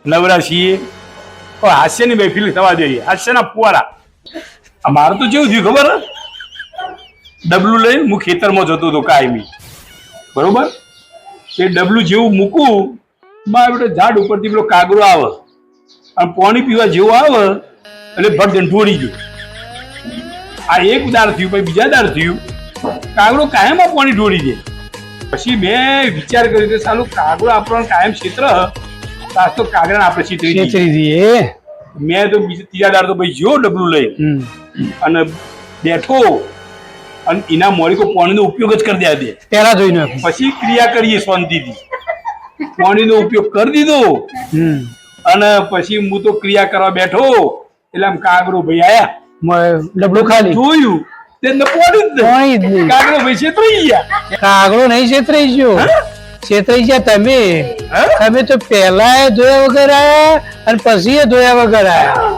નવરા છીએ પણ હાસ્યની મહેફિલ થવા જોઈએ, હાસ્યના ફુવારા. મારે તો કેવું થયું ખબર? ડબલું લઈને હું ખેતરમાં જતો હતો કાયમી, બરોબર? એ ડબલું જેવું મૂકું, મારા બેટા ઝાડ ઉપરથી પેલો કાગરો આવે અને પાણી પીવા જેવું આવે એટલે ભટજન ઢોળી ગયું. આ એક દાર થયું, પછી બીજા દાર થયું, કાગડો કાયમમાં પાણી ઢોળી દે. પછી મેં વિચાર કર્યો કે સાલું કાગડો આપણને કાયમ ક્ષેત્ર તાસ તો કાગડાને આપણે છેતરી દઈએ. મેં તો ત્રીજા દાર તો ભાઈ જો ડબલું લઈ અને બેઠો અને એના મોડીકો પાણીનો ઉપયોગ જ કરી દે પેલા જોઈને, પછી ક્રિયા કરીએ શાંતિથી. પાણીનો ઉપયોગ કરી દીધો અને પછી હું તો ક્રિયા કરવા બેઠો એટલે આમ કાગડો ભાઈ આયા, ડબલું ખાલી જોયું કાગડો ભાઈ છેતરાઈ ગયા. કાગડો નહીં છેતરાઈ ગયો, છેતરાઈ ગયા તમે. તમે તો પેલા ધોયા વગર આયા અને પછી ધોયા વગર આયા.